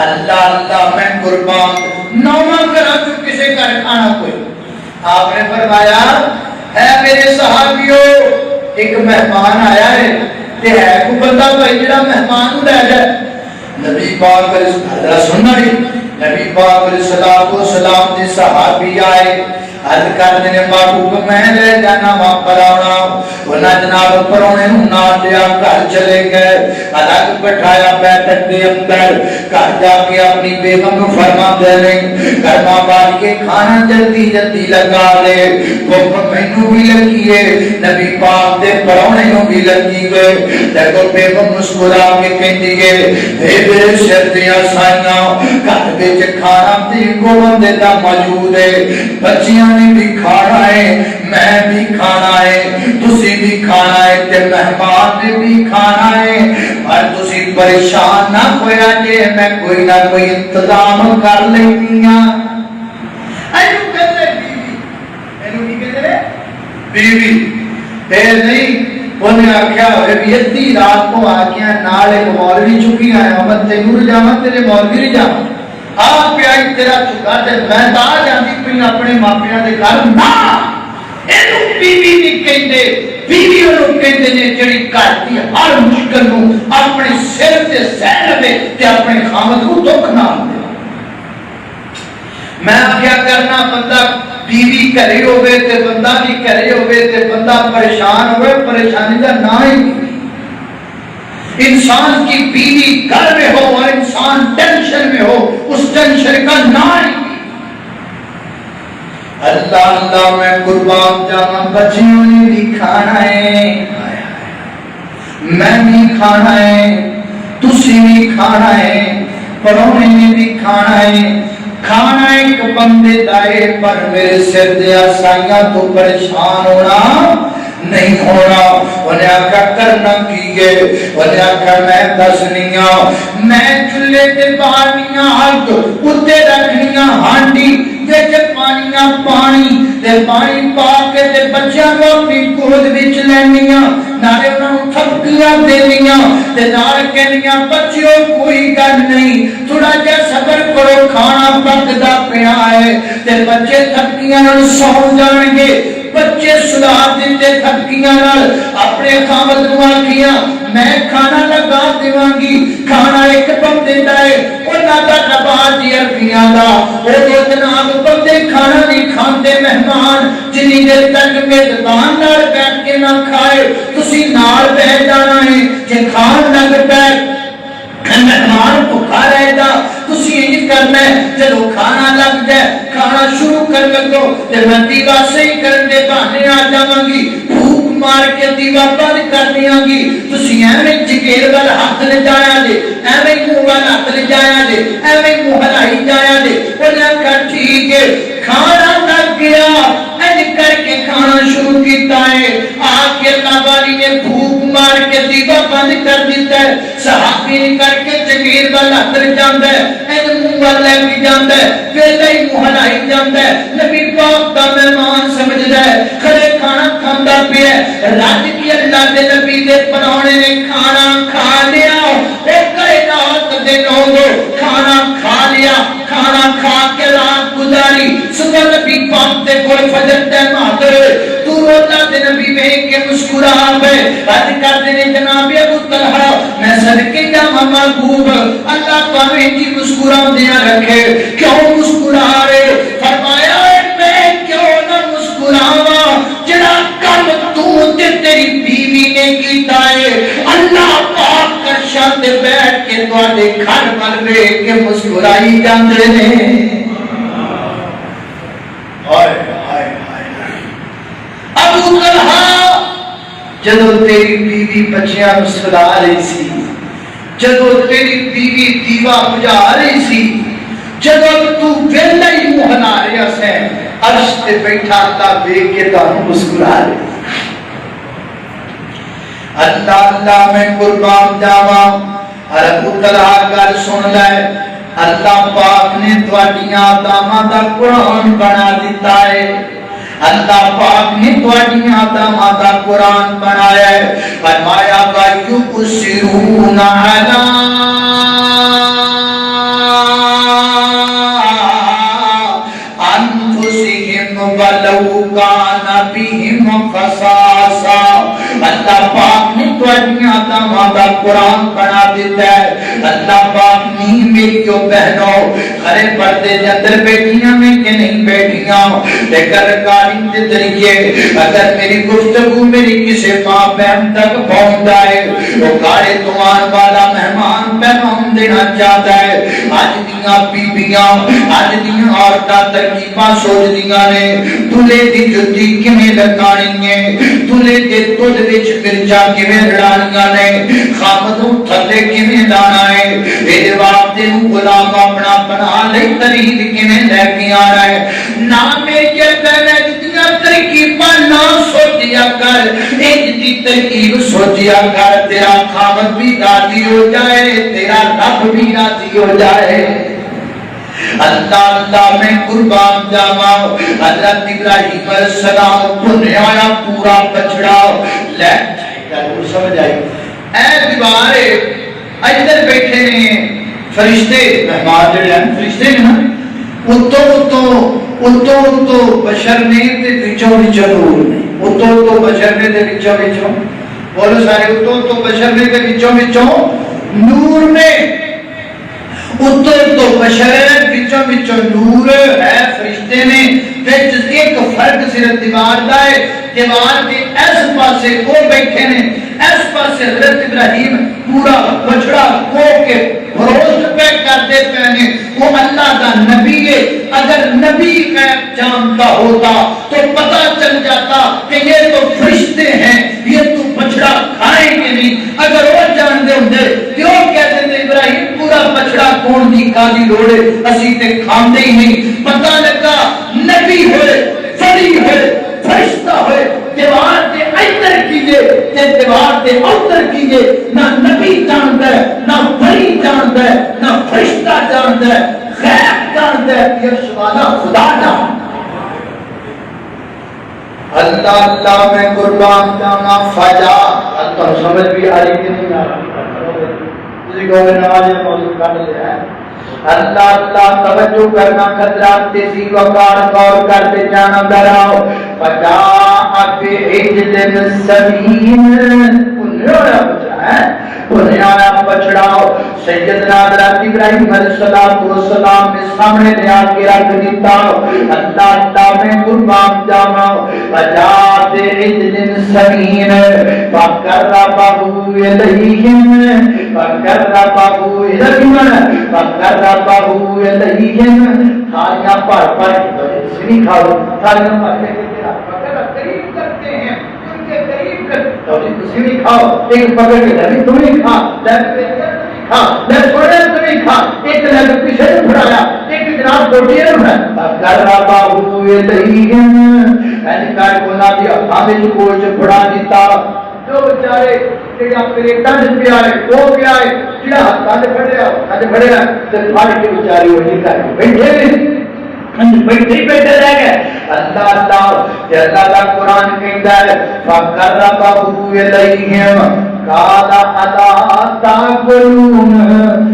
اللہ اللہ میں قربان نوما کرا تو کسے کر کھانا کوئی. آپ نے فرمایا اے میرے صحابیوں ایک مہمان آیا ہے تے ہے کو بندہ بھائی جڑا مہمان لے جائے. نبی پاک علیہ سننا نبی پاک علیہ الصلوۃ والسلام دے صحابی آئے عرض کرتے ہیں محبوب میں لے جانا وہاں پر آنا. انہاں جناب پرونے نال لیا گھر چلے گئے الگ بٹھایا بیٹھک دے اندر. گھر جا کے اپنی بیگم کو فرما دے رہے گرما بال کے کھانا جلدی جلدی لگا دے. بھوک مینوں بھی لگی ہے نبی پاک دے پرونے نوں بھی لگی گئے. دیکھو بیگم مسکرا کے کہندی ہے اے میرے سر دیاں سائیاں گھر وچ کھانا تے کو بندے دا موجود ہے. بچیاں نے بھی کھانا ہے میں بھی کھانا ہے تسی بھی کھانا ہے تے مہمان نے بھی کھانا ہے. پر تسی پریشان نہ ہویا جے میں کوئی نہ کوئی انتظام کر لینی ہاں. اینو کہندے بیوی اینو کی کہندے بیوی اے نہیں انہیں آکھیا ہوئے بھی ادھی رات کو آکھیا نال ایک مولوی چکی آیا میں تینوں لے جاواں تیرے مولوی لے جاواں آپ پیائی تیرا چکا تے میں تا جاندی پئی اپنے ماپیاں دے گھر نا. اینو بیوی نہیں کہندے بیوی انہوں کہندے نے جڑی گھر دی ہر مشکل نوں اپنے سر تے سہ لے تے اپنے خاوند کو دکھ نہ دے. میں کیا کرنا بندہ بیوی کرے ہوئے تے بندہ نہیں کرے ہوئے تے بندہ پریشان ہوئے پریشانی کا نہ ہی. انسان کی بیوی گھر میں ہو اور انسان ٹینشن میں ہو اس ٹینشن کا نام ہی. اللہ اللہ میں قربان جاواں بچیوں نے بھی کھانا ہے میں بھی کھانا ہے تسی بھی کھانا ہے پرونے نے بھی کھانا ہے. کھانا ایک بندے دائے پر میرے سر دیا سائیاں تو پریشان ہونا نہیں ہونا. انہیں آکھا کرنا کیے انہیں آکھا میں دسنیاں میں چلے تے پانیاں ہاتھ اتے رکھنیاں ہانڈی وچ پانیاں پانی تے پانی پا کے تے بچیاں کو اپنی گود وچ لینیاں نالے انہاں نوں تھپکیاں دینیاں تے نال کہنیاں بچیو کوئی گل نہیں تھوڑا جہا صبر کرو کھانا پکدا پیا ہے تے بچے تھپکیاں نال سو جان گے. بچے سلا دیتے تھپکیاں نال اپنے خاوند نوں آکھیاں میں کھانا لگا دیواں گی. کھانا ایک بندے دا ہے انہاں دا نبات عربیاں دا او دو جناب بندے کھانا نہیں کھاندے مہمان جنی دیر تک میزبان نال بیٹھ کے نہ کھائے تسی نال بیٹھ جانا ہے. جے کھان لگ پے مہمان بھوکا رہے گا تسی یہ کرنا ہے جدو کھانا لگ جائے کھانا شروع کر لگو تے میں دیوا صحیح کرنے بہانے آ جاواں گی بھوک مار کے دیوا بند کر دیاں گی. تسی ایویں جگیر وال ہاتھ لے جایا جے ایویں منہ وال ہاتھ لے جایا جے ایویں منہ ہلائی جایا جے. انہاں کہا ٹھیک ہے کھانا لگ گیا اینج کر کے کھانا شروع کیتا ہے. آ کے اللہ والی نے بھوک مار کے دیوا بند کر دیتا ہے. صحابی نے کر کے جگیر وال ہاتھ لے جاندا ہے اینج منہ وال لے کے جاندا ہے ویلے ہی منہ ہلائی جاندا ہے. نبی پاک دا مہمان سمجھدا ہے کھڑے کھانا کھاندا پیا ہے رج کے اللہ دے نبی دے پرانے نے کھانا کھا لیا اے کائنات دے لوگو کھانا کھا لیا. کھانا کھا کے رات گزاری صبح نبی پاک دے کول فجر ٹائم آتے تو اللہ دے نبی ویکھ کے مسکرا پے رج کردے نے جناب ابو طلحہ میں صدقے جاواں محبوب اللہ تانوں جی مسکراندیاں رکھے کیوں مسکرا رہے. فرمایا میں کیوں نہ مسکراواں جڑا کم تو تے تیری بیوی نے کیتا ہے. اللہ پاک عرشاں تے بیٹھ کے تواڈے گھر ول ویکھ کے مسکرائی جاندے نے. ہائے ہائے ہائے ابو طلحہ جدو تیری بیوی بچیاں نوں سلا رہی سی جدو تیری بیوی دیوا بجھا رہی سی جدو تو ویلا ہی منہ ہلا رہا سے عرش تے بیٹھا اللہ ویکھ کے تانوں مسکرا رہے. اللہ اللہ میں قربان جاواں ابو طلحہ گل سن لے اللہ پاک نے تواڈیاں داماں دا قرآن بنا دیتا ہے. اللہ پاک نے تواڈیاں داماں دا قرآن بنایا ہے. فرمایا وَيُبْصِرُونَ عَلَىٰ کا قرآن بنا دیتا ہے۔ اللہ پاک نہیں میریوں بہنوں گھرے پردے دے اندر بیٹھیاں میں کہ نہیں بیٹھیاں، لیکن ریکارڈنگ کے ذریعے اگر میری گفتگو میری کسی ماں بہن تک پہنچ جائے وہ گاڑے توان والا مہمان پیغام دینا چاہتا ہے۔ آج دیاں بیبیاں آج دیاں عورتاں ترکیباں سوچ دیاں نے دلہے دی جُتی کیویں لگانی ہے، دلہے دے دودھ وچ مرچا کیویں رڑانیاں نے، خامدوں تھلے کیویں لانا ہے، میرے واسطے نوں غلام اپنا بنا لئی طریق کیویں لے کے آنا ہے۔ نہ میرے پہلے جتنیاں ترکیباں نہ سوچیا کر، ایک دی ترکیب سوچیا کر، تیرا خامد بھی راضی ہو جائے، تیرا رب بھی راضی ہو جائے۔ اللہ اللہ میں قربان جاواں، حضرت ابراہیم علیہ السلام بنیا پورا بچڑا لے گل سمجھ آئی۔ اے دیوارے ادھر بیٹھے نے فرشتے، مہمان جڑے ہیں فرشتے نے نا، اتو بشر نے تے وچوں وچوں نور نے، اتو بشر نے تے وچوں وچوں بولو سارے، اتو بشر نے تے وچوں وچوں نور نے، اتو بشر ہے وچوں وچوں نور ہے فرشتے نے۔ ایک فرق صرف دیوار دا ہے، دیوار کے اس پاسے وہ بیٹھے نے، اس پاسے حضرت ابراہیم پورا بچڑا کو کے بھروس پہ کرتے پہنے، وہ اللہ کا نبی ہے۔ اگر نبی غیب جانتا ہوتا تو پتہ چل جاتا کہ یہ تو فرشتے ہیں، یہ تو بچڑا کھائیں گے نہیں۔ اگر وہ جانتے ہوندے کیوں کہتے ہیں ابراہیم پورا بچڑا کون دی کالی لوڑے، اسی تے کھاندے ہی نہیں۔ پتہ لگا نبی ہوئے، فری ہوئے، فرشتہ ہوئے، دیوار تے ادھر کیجئے تے دیوار تے ادھر کیجئے، نہ نبی جانتا ہے، نہ فری جانتا ہے، نہ فرشتہ جانتا ہے، غیب جانتا ہے، یہ سوالا خدا جانتا۔ اللہ اللہ میں قربان جانا فجا، اللہ سمجھ بھی آ رہی کہ نہیں آ رہی؟ کسی کو نماز موضوع کر لیا ہے۔ اللہ اللہ توجہ کرنا، قدرات تیزی وقار غور کرتے جانا دراؤ۔ فجاء بعجل سمین، انہوں نے بچڑاؤ سیدنا حضرت ابراہیم علیہ السلام نے سامنے لے آ کے رکھ دیتا۔ اللہ اللہ میں قربان جاواں، فجاء بعجل سمین فقربہ الیہم تھالیاں پڑھ پڑھ نہیں کھاؤ، تھالیاں پڑھ کے قریب کرتے ہیں، ان کے قریب کرتے نہیں کھاؤ، ایک پکڑ کے ڈھلی تم نہیں کھا، میں چھوڑے تم نہیں کھا، ایک لگ پیچھے نے پڑھایا، ایک جناب روٹی نے پڑھایا، کر کو نہ دیا ہمیں جو کوچ پڑھا دیتا، جو بیچارے جڑا پلیٹاں وچ پیا ہے وہ پیا ہے، جڑا ہاتھ پھڑیا تے پھڑ کے بیچاری وہی کر بیٹھے بیٹھے رہ گئے۔ اللہ اللہ اللہ کا قرآن کہتا ہے فقربہ الیہم قال الا تاکلون،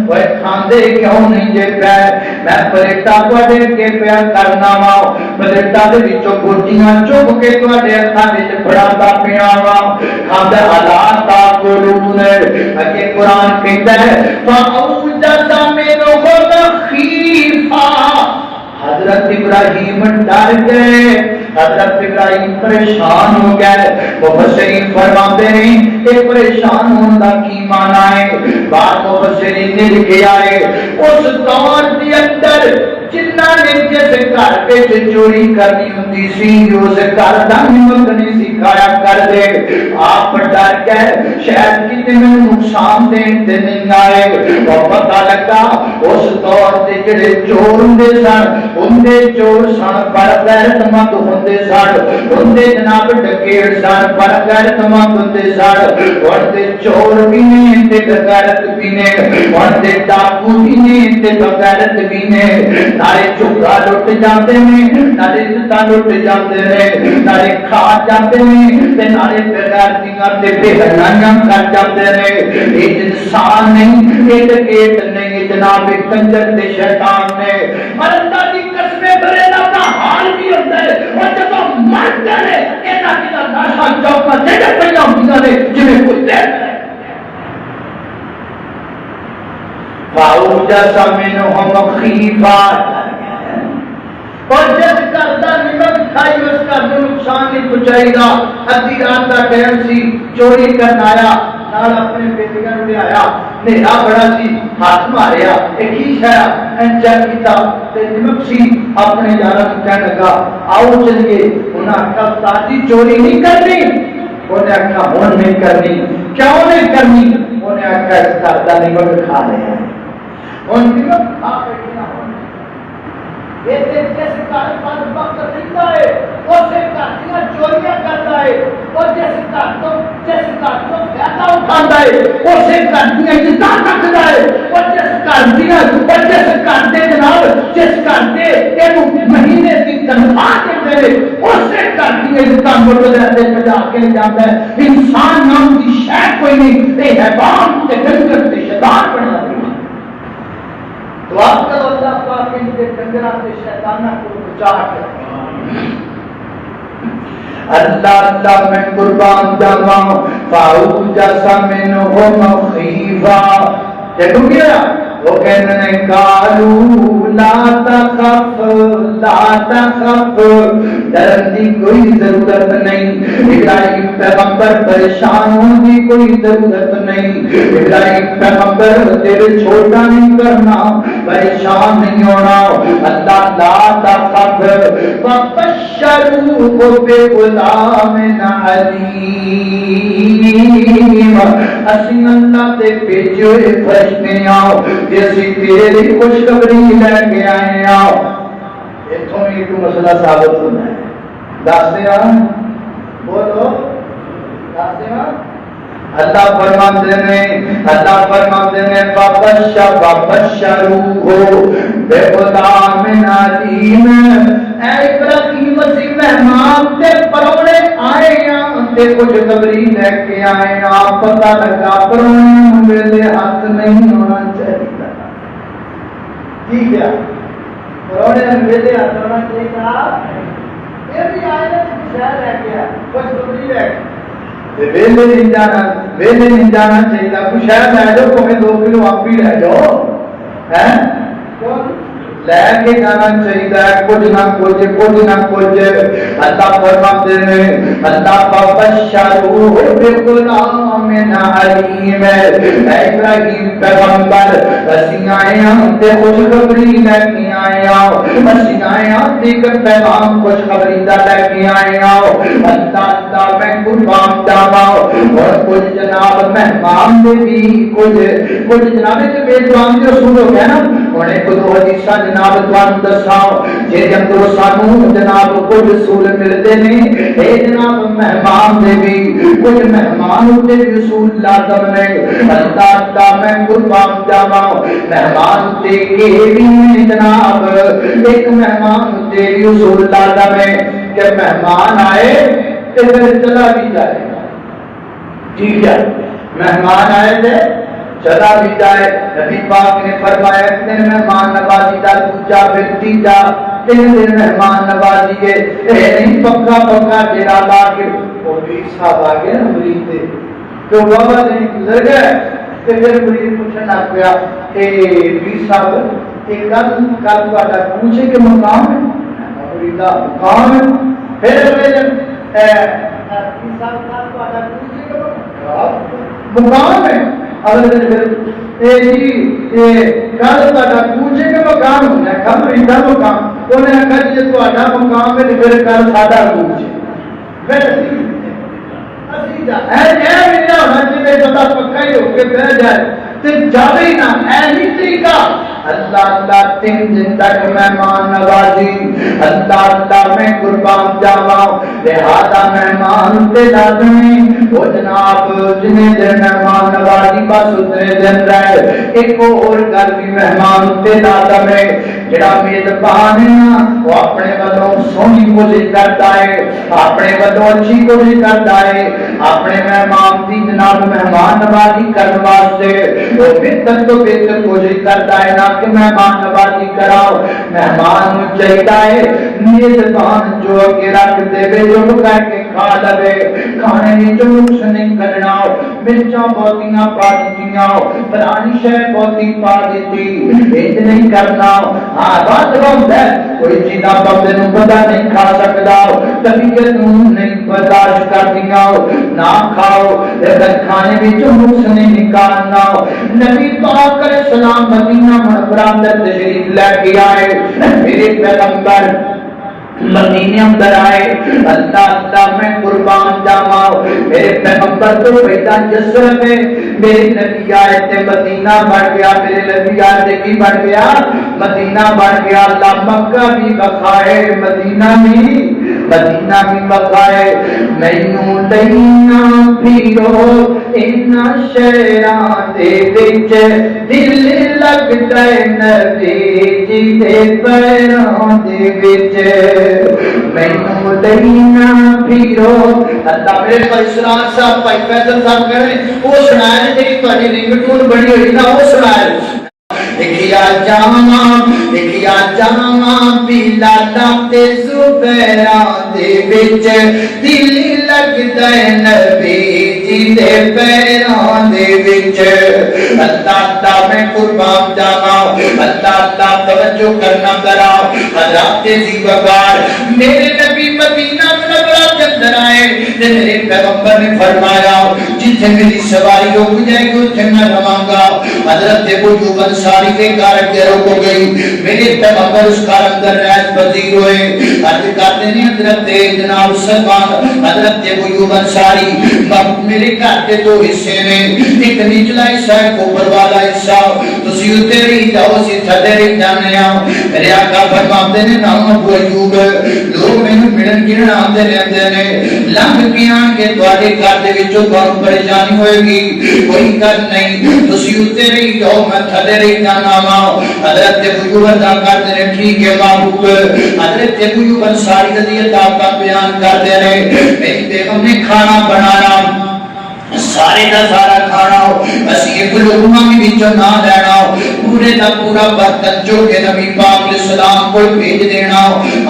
وہ کھاندے کیوں نہیں جے پے؟ میں پلیٹا تواڈے کے پیا کرنا وا، پلیٹا دے وچوں گوٹیاں چک کے تواڈے ہتھاں وچ پھڑاتا پیا وا، کھاندا الا تاکلون۔ اگے قرآن کہتا ہے فاوجس منہم خیفہ، حضرت ابراہیم ڈر گئے، حضرت ابراہیم پریشان ہو گئے۔ مفسرین فرماتے ہیں کہ پریشان ہونے کا کی معنی ہے؟ بعض مفسرین نے لکھا ہے اس دور کے اندر جنہاں نے جس گھر پہ چوری کرنی ہوتی سی اس گھر کا ہمت نہیں سکھایا کر دے، آپ ڈر گئے شاید کتنے میں نقصان دین تے نہیں آئے۔ اور پتہ لگا اس دور کے جڑے چور ہوندے سن، ہوندے چور سن پر غیرت مند ہوندے سن، ہوندے جناب ڈکیت سن پر غیرت مند ہوندے سن، ہوندے چور بھی نے تے غیرت بھی نے، ہوندے ڈاکو بھی نے تے غیرت بھی نے، نارے چکا لٹ جاتے ہیں، نارے عزتاں لٹ جاتے ہیں، نارے کھا جاتے ہیں تے نارے بغیرتیاں تے بے حیائیاں کر جاتے ہیں۔ یہ انسان نہیں، یہ ڈکیت نہیں، جناب کنجر تے شیطان نے۔ اور اللہ کی قسمیں بڑے دا حال بھی ہوتا ہے، اور جب ہم مرتے ہیں انہاں کی لاشاں چوکاں تے پڑیاں ہوندیاں نے جویں کوئی دے۔ فَأَوْجَسَ مِنْهُمْ خِيفَةً اور جس گھر دا نمک کھائی اس کا نقصان نہیں پہنچائے گا. ادھی رات کا ٹائم سی, چوری کرنا آیا, نال اپنے بیٹیاں نوں لے آیا, نیرا بڑا سی, ہاتھ ماریا, ایک ہی شایا چیک کیتا تے نمک سی, اپنے یاراں نوں کہنے لگا آؤ چلیے. انہاں آکھیا استاد جی چوری نہیں کرنی. انہیں آکھیا ہن نہیں کرنی. کیوں نہیں کرنی؟ انہیں آکھیا اس گھر دا نمک کھا لیا. ہن نمک کھا کے جس گھر پر وقت رہتا ہے اسے گھر دیا چوریاں کرتا ہے, اور جس گھر تو فائدہ اٹھاتا ہے اسے گھر دیا عزت رکھتا ہے, اور جس گھر دیا اور جس گھر دے جناب جس گھر دے یہ مہینے کی تنخواہ دیتے ہیں اسے گھر دیا عزت مردے بجا کے جاتا ہے. انسان نام کی شے کوئی نہیں, یہ حیوان سے ڈنگر سے شیطان بنا دیا. دعا کرو اللہ پاک ان کے ڈنگراں سے شیطاناں کو بچا کے. اللہ اللہ میں قربان جاواں فَأَوْجَسَ مِنْهُمْ خِيفَةً. دیکھو گیا وہ کہنے نے قالوا لا تخف لا تخف, ڈرن کی کوئی ضرورت نہیں. ابراہیم پیغمبر پریشان ہونے کی کوئی ضرورت نہیں. ابراہیم پیغمبر تیرے چھوٹا نہیں کرنا, پریشان نہیں ہونا. اللہ لا تخف وبشروه بغلام علیم. اسی اللہ تے بھیجے ہوئے فرشتے آؤ کہ اسی تیرے لیے خوشخبری لے کے آئے آؤ. اتوں بھی ایک مسئلہ ثابت ہونا ہے. دس دیا بولو دس دیا. اللہ فرماتے ہیں فَبَشَّرُوهُ بِغُلَامٍ عَلِيمٍ. اے ابراہیم مسیح مہمان تے پروڑے آئے ہیں تے کچھ خبری لے کے آئے ہیں. پتہ لگا پروڑے ویلے ہاتھ نہیں ہونا چاہیے. ٹھیک ہے, پروڑے ویلے ہاتھ ہونا چاہیے. یہ بھی آئے ہیں شہر لے کے آئے, کچھ خبری لے کے ویلے نہیں جانا چاہیے. کچھ شہر لے جاؤ, تمہیں 2 کلو آپ ہی لے جاؤ, لے کے جانا چاہیے. کچھ نہ کچھ اللہ فرماتے ہیں اللہ فَبَشَّرُوهُ بِغُلَامٍ عَلِيمٍ. اے ابراہیم پیغمبر اسی آئے ہم تے خوشخبری لے کے آئے آؤ. اسی آئے ہم تے پیغام خوشخبری دا لے کے آئے آؤ. اللہ میں قربان جاواں. اور کچھ جناب مہمان دے بھی کچھ جناب کے میزبان جو رسول ہو گیا نا, انہیں کو دو حدیثاں جناب توان دساؤ جے اندر سانو جناب کچھ رسول ملتے نے. اے جناب مہمان دے بھی کچھ مہمان ہوتے رسول لازم نے. اللہ میں قربان جاواں مہمان تے کے بھی جناب ایک مہمان ہوتے رسول لازم ہے کہ مہمان آئے تے پھر چلا بھی جائے. ٹھیک ہے, مہمان آئے تھے چلا بھی جائے. نبی پاک نے فرمایا کہ مہمان نوازی کا دوجا پھر تیجا 3 دن مہمان نوازی ہے. نہیں پکا جڑا لا کے وہ 20 صاحب آ گئے نا مرید دے تو بابا نے گزر گئے. پھر مرید پوچھنا لگ پیا کہ 20 صاحب ایک کل تہاڈا پوچھے کہ مقام ہے مرید دا مقام ہے. پھر اگلے دن 20 صاحب کل تہاڈا پوچھے کہ مقام ہے. اگلے دن پھر جی کل تہاڈا پوچھے کہ مقام ہونا ہے کل مرید دا مقام. انہیں آخیا جی تہاڈا مقام ہے پھر کل ساڈا پوچھے. پھر ہونا چاہیے بندہ پکا ہی ہو کے بہ جائے جاوے ہی نہ. ایسی طریقہ اللہ 3 دن تک مہمان نوازی. اللہ میں قربان جاواں. لہذا مہمان تے لازمی وہ جناب جنہیں دن مہمان نوازی بس اتنے دن رہے. ایک اور گل بھی مہمان تے لازم ہے. جڑا میزبان ہے نا وہ اپنے والوں سونی کوشش کرتا ہے, اپنے والوں اچھی کوشش کرتا ہے, اپنے مہمان کی جناب مہمان نوازی کرنے واسطے وہ بہتر تو بہتر کوشش کرتا ہے نا. کے مہمان نوازی کراؤ. مہمان چاہیے میزبان جو اگے رکھ دے جو کہہ کے کھا لے. کھانے میں جو نقص نہیں کرنا. مرچاں بہتیاں پا دیتیاں, فلانی شے بہتی پا دیتی, یہ نہیں کرنا. ہاں بات بہت ہے, کوئی چیزاں بندے نوں پتہ نہیں کھا سکتا, طبیعت نہیں برداشت کر دیا نہ کھاؤ, لیکن کھانے میں جو نقص نہیں نکالنا. نبی پاک علیہ السلام مدینہ منورہ اندر تشریف لے کے آئے. میرے پیغمبر مدینے اندر آئے. اللہ اللہ میں قربان جاواں, میرے پیغمبر تو پیدا جسر میں میرے نبی آئے تے مدینہ بڑھ گیا. میرے نبی آئے تے کی بڑھ گیا؟ مدینہ بڑھ گیا. اللہ مکہ بھی بخائے مدینہ بھی بخائے. مینوں لینا پھرو ان شہراں دے وچ دل لگدا نبی جی دے پیراں دے وچ. مینوں لینا پھرو. اللہ میرے اسرار صاحب بھائی فیصل صاحب کہہ رہے ہیں وہ سنائے جی تہاڈی رنگ ٹون بڑی ہوئی نا وہ سنائے. دیکھیا جاواں بلالا تے زبیراں دے وچ دل لگدا نبی جی دے پیراں دے وچ. اللہ اللہ میں قربان جاواں. اللہ اللہ توجہ کرنا ذرا حضرات زی وقار. میرے نبی مدینہ منورہ کے اندر آئے تے میرے پیغمبر نے فرمایا جتھے میری سواری رک جائے گی اتنے میں رہاں گا. حضرت ایوب انصاری کے گھر کے رک گئی. میرے پیغمبر اس گھر اندر رہائش پذیر ہوئے. عرض کرتے ہیں حضرت جناب سلمان حضرت ایوب انصاری میرے گھر کے دو حصے نے, ایک نچلا حصہ ہے اوپر والا حصہ. تسی اتنے رہی جاؤ اسی تھلے رہی جانے آؤ. میرے آقا فرماتے ہیں نام ابو ایوب لوگ مینوں ملن گرن آندے رہندے نے, لنگ کے آن کے تواڈے گھر دے وچوں تانوں پریشانی ہوئے گی, کوئی گل نہیں تسی اتنے رہی جاؤ میں تھلے رہی جانا وا. حضرت ایوب ادا کرتے ہیں ٹھیک ہے محبوب. حضرت ایوب انصاری رضی اللہ کا بیان کرتے ہیں میری بیگم نے کھانا بنانا سارے دا سارا کھانا اسی ایک لقمہ بھی وچوں نہ لینا, پورے دا پورا برتن جو کہ نبی پاک علیہ السلام کو بھیج دینا.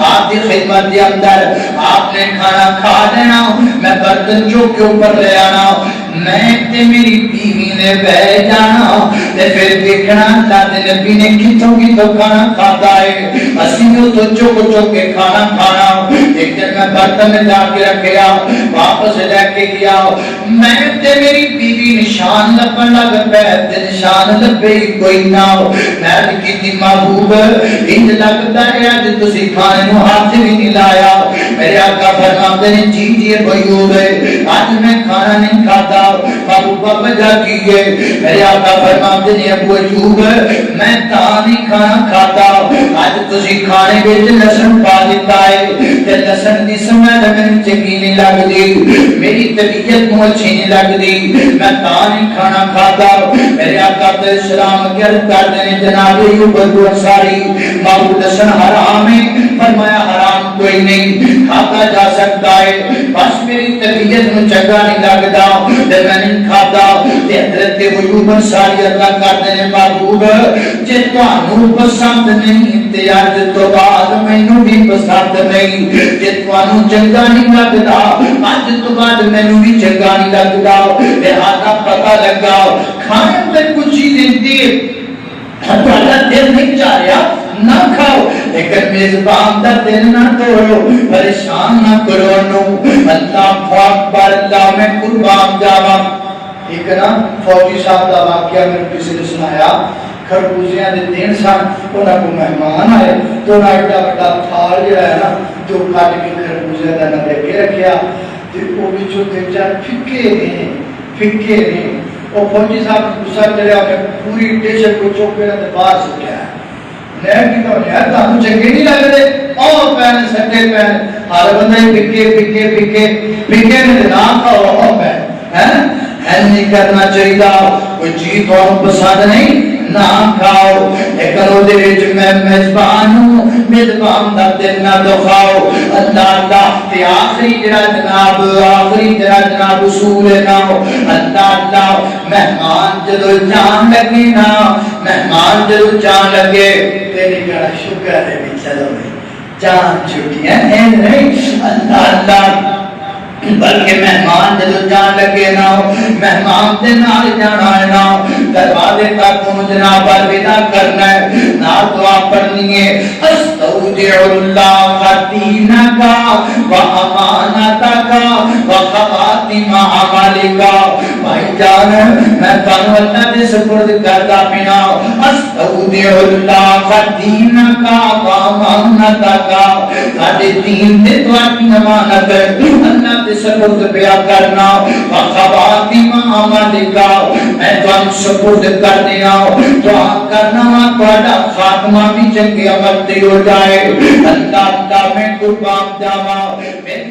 آپ کی خدمت کے اندر آپ نے کھانا کھا لینا, میں برتن جو کے اوپر لے آنا, میں تے میری بیوی نے بہ جانا تے پھر دیکھنا اللہ نبی نے کتوں کھانا کھاتا ہے. اسی نے تو چوک کے کھانا کھانا. ایک دن میں برتن میں جا کے رکھیا واپس لے کے گیا, میں تے میری بیوی نشان لبن لگ پے تے نشان لبے کوئی نہ. میں کیتی محبوب انج لگتا ہے اج تسی کھانے نو ہاتھ بھی نہیں لایا. میرے آقا فرماتے ہیں جی جی ایوب اج میں کھانا نہیں کھاتا. محبوب وجہ کی ہے؟ میرے آقا فرماتے ہیں ابو ایوب میں تا نہیں کھانا کھاتا, اج تسی کھانے وچ لہسن پا دیتا ہے تے لہسن دی سمجھ مینوں چنگی نہیں لگدی, میری طبیعت نوں اچھی نہیں لگدی, میں تا نہیں کھانا کھاتا. میرے آقا علیہ السلام عرض کرتے ہیں جناب ایوب انصاری محبوب لہسن حرام ہے. فرمایا حرام کوئی نہیں کھاتا جا سکتا ہے, بس میری طبیعت نوں چنگا نہیں لگدا تے میں نہیں کھاتا. تے حضرت ایوب انصاری اللہ کرتے ہیں محبوب جے تانوں پسند نہیں تے اج تو بعد مینوں بھی پسند نہیں, جے تانوں چنگا نہیں لگدا اج تو بعد مینوں بھی چنگا نہیں لگدا. لہذا پتہ لگا کھانے تے کچھ چیزیں دیر تھوڑا دل نہیں چاہ رہا نہ کھاؤ, لیکن میزبان دا دل نہ توڑو, پریشان نہ کرو نو. اللہ اکبر. اللہ میں قربان جاواں. ایک نا فوجی صاحب دا واقعہ میرے کسی نے سنایا. خربوزیاں دے دن سن, انہاں کو مہمان آئے تو انہاں ایڈا بڑا تھال جڑا ہے نا جو کٹ کے خربوزیاں دا نہ کے رکھیا تے او وچوں تین چار پھکے نے. او فوجی صاحب غصہ چڑھیا کہ پوری ڈش کو چوک کے تے باہر سٹیا. میں کی تو یار تانوں چنگے نہیں لگدے او پین سٹے پین ہر بندے پھکے نے نہ کھاؤ او پین ہیں نہیں کرنا چاہیے. کوئی چیز تانوں پسند نہیں نہ کھاؤ, لیکن وہ میں میزبان ہوں میزبان دا دل نہ دکھاؤ اللہ اللہ تے آخری جناب اصول نہ ہو اللہ اللہ مہمان جدو جان لگے نا مہمان جدو جان لگے تیری گڑا شکر ہے بھی چلو جان چھوٹی ہے نہیں اللہ اللہ بلکہ مہمان جدو جان لگے نا مہمان دے نال جانا ہے نا دروازے تک پہنچنا الوداع کرنا ہے نا دعا پڑھنی ہے استودع اللہ دینک و امانتک و خواتم اعمالک بھائی جان میں تانوں اللہ دے سپرد کردا پینا استودع اللہ دینک و امانتک ساڈے دین تے تواڈی امانت ہے اللہ سپرد پیا کرنا وخواتم اعمالک میں تمہیں سپرد کر دیا دعا کرنا تھوڑا خاتمہ بھی چنگے عمل تے ہو جائے اللہ اللہ میں قربان جاواں میری